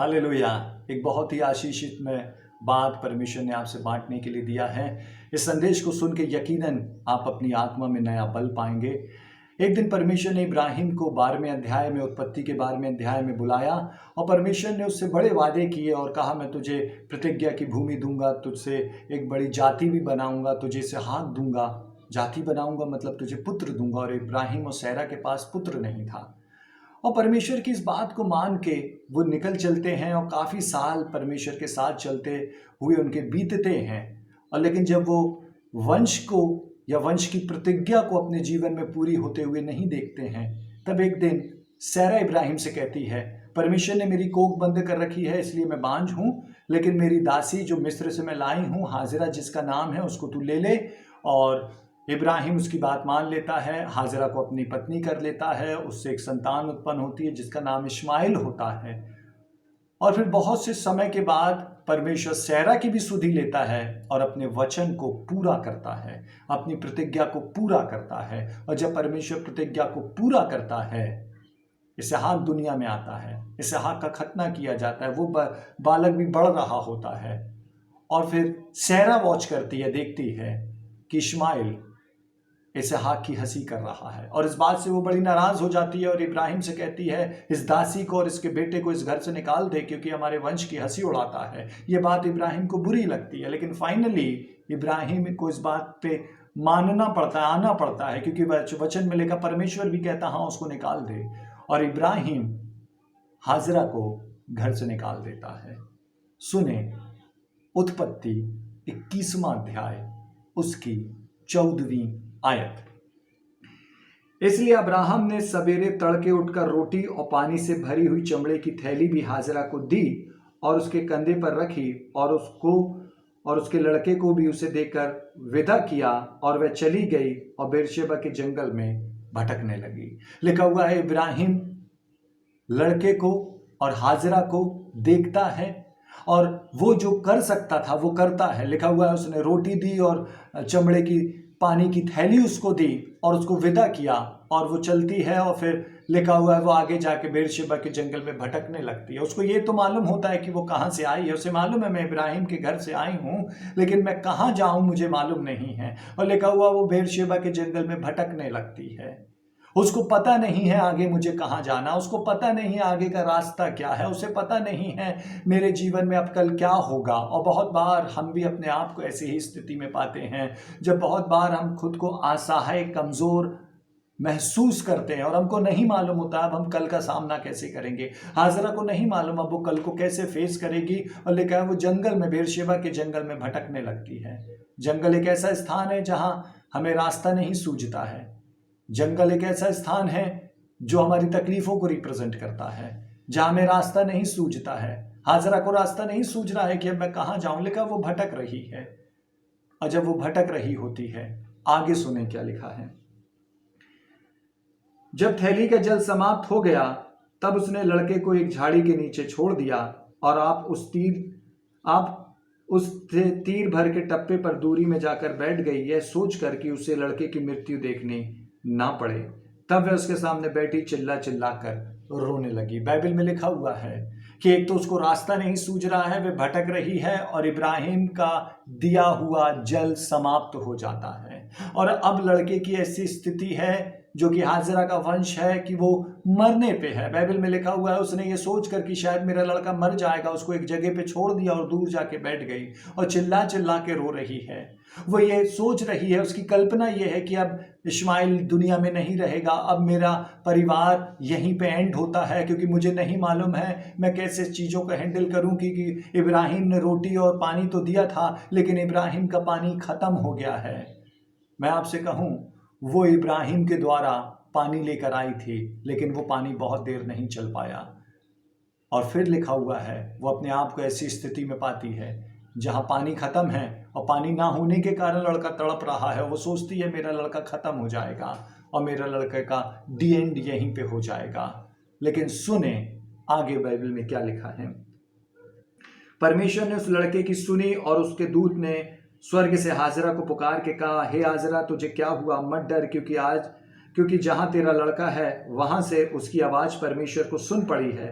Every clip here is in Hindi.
हालेलुया। एक बहुत ही आशीषित में बात परमेश्वर ने आपसे बांटने के लिए दिया है। इस संदेश को सुन के यकीनन आप अपनी आत्मा में नया बल पाएंगे। एक दिन परमेश्वर ने इब्राहिम को 12वें अध्याय में, उत्पत्ति के 12वें अध्याय में बुलाया और परमेश्वर ने उससे बड़े वादे किए और कहा, मैं तुझे प्रतिज्ञा की भूमि दूंगा, तुझसे एक बड़ी जाति भी बनाऊंगा, तुझे इसहाक दूंगा। जाति बनाऊंगा मतलब तुझे पुत्र दूंगा। और इब्राहिम और सैरा के पास पुत्र नहीं था और परमेश्वर की इस बात को मान के वो निकल चलते हैं और काफ़ी साल परमेश्वर के साथ चलते हुए उनके बीतते हैं। और लेकिन जब वो वंश को या वंश की प्रतिज्ञा को अपने जीवन में पूरी होते हुए नहीं देखते हैं, तब एक दिन सैरा इब्राहिम से कहती है, परमेश्वर ने मेरी कोख बंद कर रखी है इसलिए मैं बांझ हूँ, लेकिन मेरी दासी जो मिस्र से मैं लाई हूँ, हाजिरा जिसका नाम है, उसको तू ले ले। और इब्राहिम उसकी बात मान लेता है, हाजिरा को अपनी पत्नी कर लेता है, उससे एक संतान उत्पन्न होती है जिसका नाम इश्माइल होता है। और फिर बहुत से समय के बाद परमेश्वर सैरा की भी सुधि लेता है और अपने वचन को पूरा करता है, अपनी प्रतिज्ञा को पूरा करता है। और जब परमेश्वर प्रतिज्ञा को पूरा करता है, इसहाक दुनिया में आता है, इसहाक का खतना किया जाता है, वो बालक भी बढ़ रहा होता है। और फिर सैरा वॉच करती है, देखती है कि इश्माइल इसहाक की हंसी कर रहा है और इस बात से वो बड़ी नाराज हो जाती है और इब्राहिम से कहती है, इस दासी को और इसके बेटे को इस घर से निकाल दे, क्योंकि हमारे वंश की हंसी उड़ाता है। ये बात इब्राहिम को बुरी लगती है, लेकिन फाइनली इब्राहिम को इस बात पे मानना पड़ता है, आना पड़ता है, क्योंकि वचन में लिखा, परमेश्वर भी कहता हाँ उसको निकाल दे। और इब्राहिम हाजिरा को घर से निकाल देता है। सुने उत्पत्ति 21वां अध्याय उसकी 14वीं आयत। इसलिए अब्राहम ने सवेरे तड़के उठकर रोटी और पानी से भरी हुई चमड़े की थैली भी हाजिरा को दी और उसके कंधे पर रखी और उसको और उसके लड़के को भी उसे देकर विदा किया और वह चली गई और बेरशेबा के जंगल में भटकने लगी। लिखा हुआ है, इब्राहिम लड़के को और हाजिरा को देखता है और वो जो कर सकता था वो करता है। लिखा हुआ है, उसने रोटी दी और चमड़े की पानी की थैली उसको दी और उसको विदा किया और वो चलती है। और फिर लिखा हुआ है, वो आगे जाके बेरशेबा के जंगल में भटकने लगती है। उसको ये तो मालूम होता है कि वो कहाँ से आई है, उसे मालूम है मैं इब्राहिम के घर से आई हूँ, लेकिन मैं कहाँ जाऊँ मुझे मालूम नहीं है। और लिखा हुआ वो बेरशेबा के जंगल में भटकने लगती है। उसको पता नहीं है आगे मुझे कहाँ जाना, उसको पता नहीं है आगे का रास्ता क्या है, उसे पता नहीं है मेरे जीवन में अब कल क्या होगा। और बहुत बार हम भी अपने आप को ऐसी ही स्थिति में पाते हैं, जब बहुत बार हम खुद को असहाय, कमज़ोर महसूस करते हैं और हमको नहीं मालूम होता अब हम कल का सामना कैसे करेंगे। हाजिरा को नहीं मालूम अब वो कल को कैसे फेस करेगी। और लिखा है, वो जंगल में, बेरशेबा के जंगल में भटकने लगती है। जंगल एक ऐसा स्थान है जहाँ हमें रास्ता नहीं सूझता है। जंगल एक ऐसा स्थान है जो हमारी तकलीफों को रिप्रेजेंट करता है, जहां हमें रास्ता नहीं सूझता है। हाजिरा को रास्ता नहीं सूझ रहा है कि अब मैं कहां जाऊं, लिखा वो भटक रही है। और जब वो भटक रही होती है, आगे सुने क्या लिखा है। जब थैली का जल समाप्त हो गया तब उसने लड़के को एक झाड़ी के नीचे छोड़ दिया और आप उस तीर भर के टप्पे पर दूरी में जाकर बैठ गई, यह सोचकर कि उसे लड़के की मृत्यु देखनी ना पड़े। तब वह उसके सामने बैठी चिल्ला चिल्ला कर रोने लगी। बाइबल में लिखा हुआ है कि एक तो उसको रास्ता नहीं सूझ रहा है, वह भटक रही है और इब्राहिम का दिया हुआ जल समाप्त हो जाता है। और अब लड़के की ऐसी स्थिति है जो कि हाजिरा का वंश है कि वो मरने पे है। बाइबल में लिखा हुआ है, उसने ये सोच कर कि शायद मेरा लड़का मर जाएगा, उसको एक जगह पे छोड़ दिया और दूर जाके बैठ गई और चिल्ला चिल्ला के रो रही है। वो ये सोच रही है, उसकी कल्पना ये है कि अब इश्माइल दुनिया में नहीं रहेगा, अब मेरा परिवार यहीं पे एंड होता है, क्योंकि मुझे नहीं मालूम है मैं कैसे चीज़ों को हैंडल करूं। क्योंकि इब्राहिम ने रोटी और पानी तो दिया था, लेकिन इब्राहिम का पानी ख़त्म हो गया है। मैं आपसे कहूं, वो इब्राहिम के द्वारा पानी लेकर आई थी, लेकिन वो पानी बहुत देर नहीं चल पाया। और फिर लिखा हुआ है, वो अपने आप को ऐसी स्थिति में पाती है जहां पानी खत्म है और पानी ना होने के कारण लड़का तड़प रहा है। वो सोचती है मेरा लड़का खत्म हो जाएगा और मेरा लड़के का डी एंड यहीं पे हो जाएगा। लेकिन सुने आगे बाइबल में क्या लिखा है। परमेश्वर ने उस लड़के की सुनी और उसके दूत ने स्वर्ग से हाजिरा को पुकार के कहा, हे हाजिरा तुझे क्या हुआ, मत डर, क्योंकि जहां तेरा लड़का है वहां से उसकी आवाज परमेश्वर को सुन पड़ी है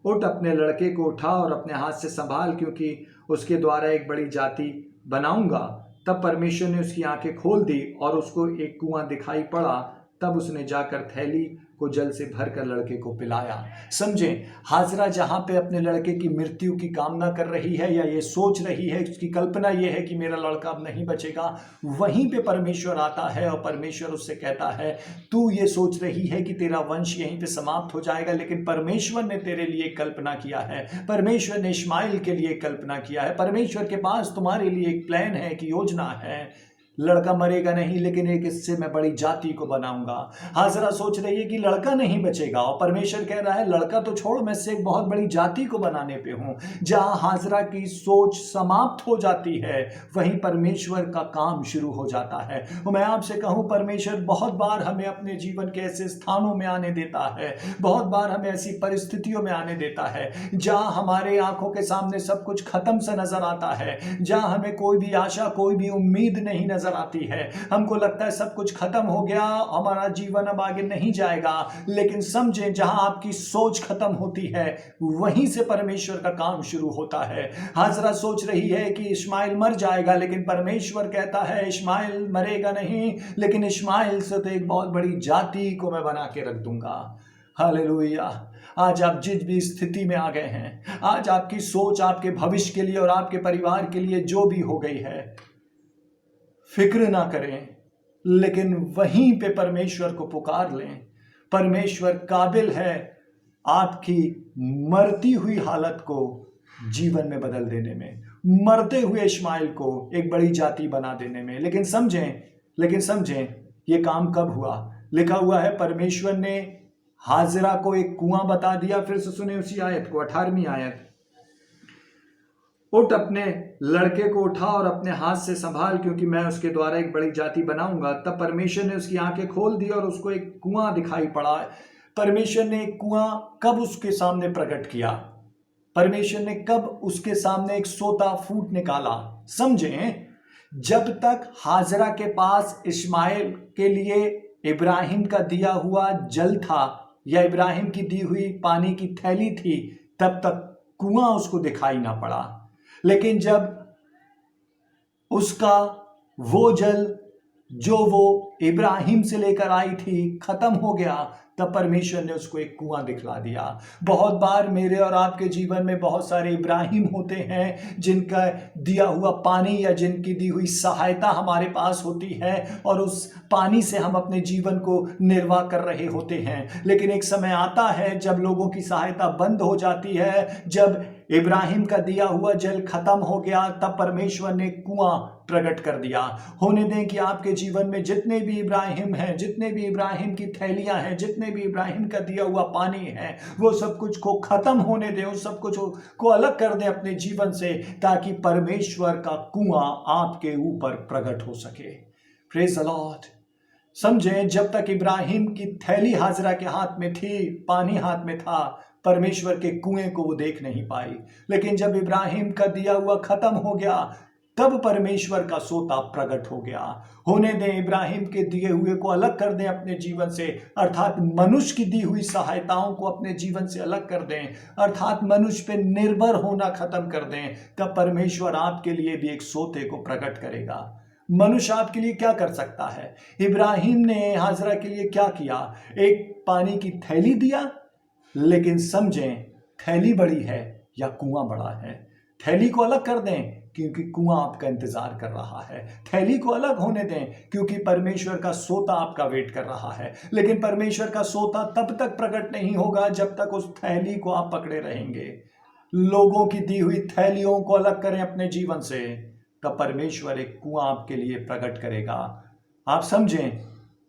उठ, अपने लड़के को उठा और अपने हाथ से संभाल, क्योंकि उसके द्वारा एक बड़ी जाति बनाऊंगा। तब परमेश्वर ने उसकी आंखें खोल दी और उसको एक कुआं दिखाई पड़ा। तब उसने जाकर थैली को जल से भरकर लड़के को पिलाया। समझें, हाजरा जहां पे अपने लड़के की मृत्यु की कामना कर रही है या ये सोच रही है, उसकी कल्पना ये है कि मेरा लड़का अब नहीं बचेगा, वहीं पे परमेश्वर आता है और परमेश्वर उससे कहता है, तू ये सोच रही है कि तेरा वंश यहीं पे समाप्त हो जाएगा, लेकिन परमेश्वर ने तेरे लिए कल्पना किया है। परमेश्वर ने इश्माइल के लिए कल्पना किया है। परमेश्वर के पास तुम्हारे लिए एक प्लान है, एक योजना है। लड़का मरेगा नहीं, लेकिन एक इससे मैं बड़ी जाति को बनाऊंगा। हाजरा सोच रही है कि लड़का नहीं बचेगा, और परमेश्वर कह रहा है लड़का तो छोड़, मैं इससे एक बहुत बड़ी जाति को बनाने पे हूं। जहां हाजरा की सोच समाप्त हो जाती है, वहीं परमेश्वर का काम शुरू हो जाता है। और मैं आपसे कहूं, परमेश्वर बहुत बार हमें अपने जीवन के ऐसे स्थानों में आने देता है, बहुत बार हमें ऐसी परिस्थितियों में आने देता है जहां हमारे आंखों के सामने सब कुछ खत्म सा नजर आता है, जहां हमें कोई भी आशा, कोई भी उम्मीद नहीं नजर आती है। हमको लगता है सब कुछ खत्म हो गया, हमारा जीवन अब आगे नहीं जाएगा। लेकिन समझें, जहां आपकी सोच खत्म होती है, वहीं से परमेश्वर का काम शुरू होता है। हाजरा सोच रही है कि इश्माइल मर जाएगा, लेकिन परमेश्वर कहता है इश्माइल मरेगा नहीं, लेकिन इश्माइल से तो एक बहुत बड़ी जाति को मैं बना के रख दूंगा। हालेलुया। आज आप जिस भी स्थिति में आ गए हैं, आज आपकी सोच आपके भविष्य के लिए और आपके परिवार के लिए जो भी हो गई है, फिक्र ना करें, लेकिन वहीं पे परमेश्वर को पुकार लें। परमेश्वर काबिल है आपकी मरती हुई हालत को जीवन में बदल देने में, मरते हुए इश्माइल को एक बड़ी जाति बना देने में। लेकिन समझें ये काम कब हुआ? लिखा हुआ है, परमेश्वर ने हाजरा को एक कुआं बता दिया। फिर से सुने उसी आयत को, 18वीं आयत। उठ, अपने लड़के को उठा और अपने हाथ से संभाल, क्योंकि मैं उसके द्वारा एक बड़ी जाति बनाऊंगा। तब परमेश्वर ने उसकी आंखें खोल दी और उसको एक कुआं दिखाई पड़ा। परमेश्वर ने एक कुआं कब उसके सामने प्रकट किया? परमेश्वर ने कब उसके सामने एक सोता फूट निकाला? समझें, जब तक हाजरा के पास इश्माइल के लिए इब्राहिम का दिया हुआ जल था या इब्राहिम की दी हुई पानी की थैली थी, तब तक कुआं उसको दिखाई ना पड़ा। लेकिन जब उसका वो जल जो वो इब्राहिम से लेकर आई थी खत्म हो गया, तब परमेश्वर ने उसको एक कुआं दिखला दिया। बहुत बार मेरे और आपके जीवन में बहुत सारे इब्राहिम होते हैं जिनका दिया हुआ पानी या जिनकी दी हुई सहायता हमारे पास होती है, और उस पानी से हम अपने जीवन को निर्वाह कर रहे होते हैं। लेकिन एक समय आता है जब लोगों की सहायता बंद हो जाती है, जब इब्राहिम का दिया हुआ जल खत्म हो गया, तब परमेश्वर ने कुआं प्रकट कर दिया। होने दें कि आपके जीवन में जितने भी इब्राहिम हैं, जितने भी इब्राहिम की थैलियां हैं, जितने भी इब्राहिम का दिया हुआ पानी है, वो सब कुछ को खत्म होने दें, उस सब कुछ को अलग कर दें अपने जीवन से, ताकि परमेश्वर का कुआं आपके ऊपर प्रकट हो सके। Praise the Lord. समझें, जब तक इब्राहिम की थैली हाजरा के हाथ में थी, पानी हाथ में था, परमेश्वर के कुएं को वो देख नहीं पाई। लेकिन जब इब्राहिम का दिया हुआ खत्म हो गया, तब परमेश्वर का सोता प्रकट हो गया। होने दें, इब्राहिम के दिए हुए को अलग कर दें अपने जीवन से, अर्थात मनुष्य की दी हुई सहायताओं को अपने जीवन से अलग कर दें, अर्थात मनुष्य पे निर्भर होना खत्म कर दें, तब परमेश्वर आपके लिए भी एक सोते को प्रकट करेगा। मनुष्य आपके लिए क्या कर सकता है? इब्राहिम ने हाजरा के लिए क्या किया? एक पानी की थैली दिया। लेकिन समझें, थैली बड़ी है या कुआं बड़ा है? थैली को अलग कर दें, क्योंकि कुआं आपका इंतजार कर रहा है। थैली को अलग होने दें, क्योंकि परमेश्वर का सोता आपका वेट कर रहा है। लेकिन परमेश्वर का सोता तब तक प्रकट नहीं होगा जब तक उस थैली को आप पकड़े रहेंगे। लोगों की दी हुई थैलियों को अलग करें अपने जीवन से, तब परमेश्वर एक कुआं आपके लिए प्रकट करेगा। आप समझें,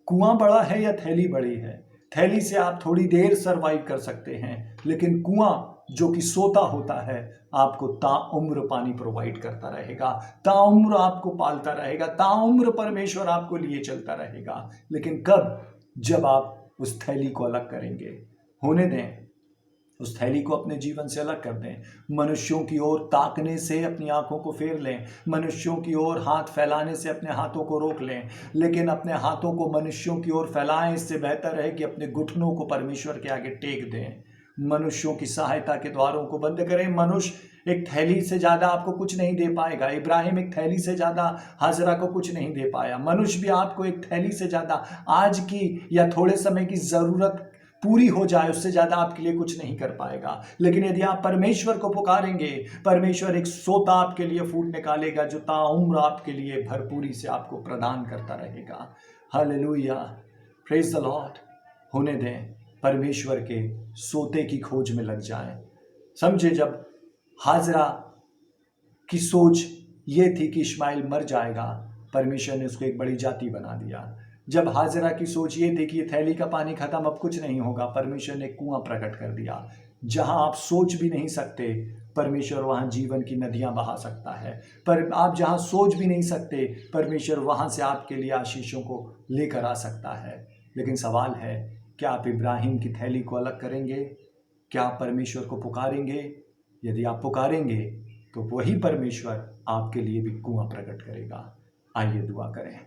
कुआं बड़ा है या थैली बड़ी है? थैली से आप थोड़ी देर सरवाइव कर सकते हैं, लेकिन कुआं जो कि सोता होता है, आपको ताउम्र पानी प्रोवाइड करता रहेगा, ताउम्र आपको पालता रहेगा, ताउम्र परमेश्वर आपको लिए चलता रहेगा। लेकिन कब? जब आप उस थैली को अलग करेंगे। होने दें, उस थैली को अपने जीवन से अलग कर दें। मनुष्यों की ओर ताकने से अपनी आंखों को फेर लें, मनुष्यों की ओर हाथ फैलाने से अपने हाथों को रोक लें। लेकिन अपने हाथों को मनुष्यों की ओर फैलाएं, इससे बेहतर है कि अपने घुटनों को परमेश्वर के आगे टेक दें। मनुष्यों की सहायता के द्वारों को बंद करें। मनुष्य एक थैली से ज़्यादा आपको कुछ नहीं दे पाएगा। इब्राहिम एक थैली से ज़्यादा हाजरा को कुछ नहीं दे पाया। मनुष्य भी आपको एक थैली से ज़्यादा आज की या थोड़े समय की ज़रूरत पूरी हो जाए उससे ज़्यादा आपके लिए कुछ नहीं कर पाएगा। लेकिन यदि आप परमेश्वर को पुकारेंगे, परमेश्वर एक सोता आपके लिए फूट निकालेगा जो ताउम्र आपके लिए भरपूरी से आपको प्रदान करता रहेगा। Hallelujah, praise the Lord. होने दें, परमेश्वर के सोते की खोज में लग जाएं। समझे, जब हाजरा की सोच ये थी कि इश्माइल मर जाएगा, परमेश्वर ने उसको एक बड़ी जाति बना दिया। जब हाजरा की सोच ये थी कि ये थैली का पानी खत्म, अब कुछ नहीं होगा, परमेश्वर ने कुआं प्रकट कर दिया। जहां आप सोच भी नहीं सकते, परमेश्वर वहां जीवन की नदियां बहा सकता है। पर आप जहां सोच भी नहीं सकते, परमेश्वर वहां से आपके लिए आशीषों को लेकर आ सकता है। लेकिन सवाल है, क्या आप इब्राहिम की थैली को अलग करेंगे? क्या आप परमेश्वर को पुकारेंगे? यदि आप पुकारेंगे तो वही परमेश्वर आपके लिए भी कुआं प्रकट करेगा। आइए दुआ करें।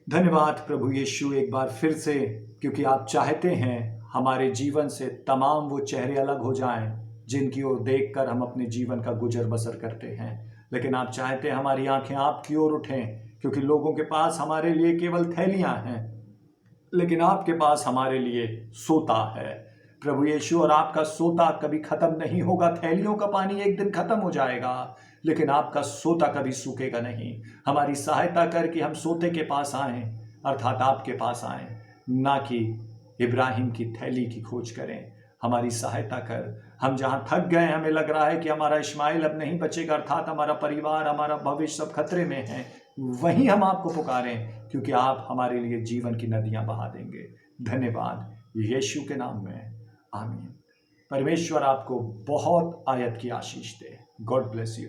धन्यवाद प्रभु यीशु एक बार फिर से, क्योंकि आप चाहते हैं हमारे जीवन से तमाम वो चेहरे अलग हो जाएं जिनकी ओर देखकर हम अपने जीवन का गुजर बसर करते हैं। लेकिन आप चाहते हैं हमारी आंखें आपकी ओर उठें, क्योंकि लोगों के पास हमारे लिए केवल थैलियां हैं, लेकिन आपके पास हमारे लिए सोता है प्रभु यीशु। और आपका सोता कभी खत्म नहीं होगा। थैलियों का पानी एक दिन खत्म हो जाएगा, लेकिन आपका सोता कभी सूखेगा नहीं। हमारी सहायता कर कि हम सोते के पास आएं, अर्थात आपके पास आएं, ना कि इब्राहिम की थैली की खोज करें। हमारी सहायता कर, हम जहाँ थक गए, हमें लग रहा है कि हमारा इश्माइल अब नहीं बचेगा, अर्थात हमारा परिवार, हमारा भविष्य सब खतरे में है, वहीं हम आपको पुकारें, क्योंकि आप हमारे लिए जीवन की नदियां बहा देंगे। धन्यवाद यीशु के नाम में, आमीन। परमेश्वर आपको बहुत आयत की आशीष दे। God bless you.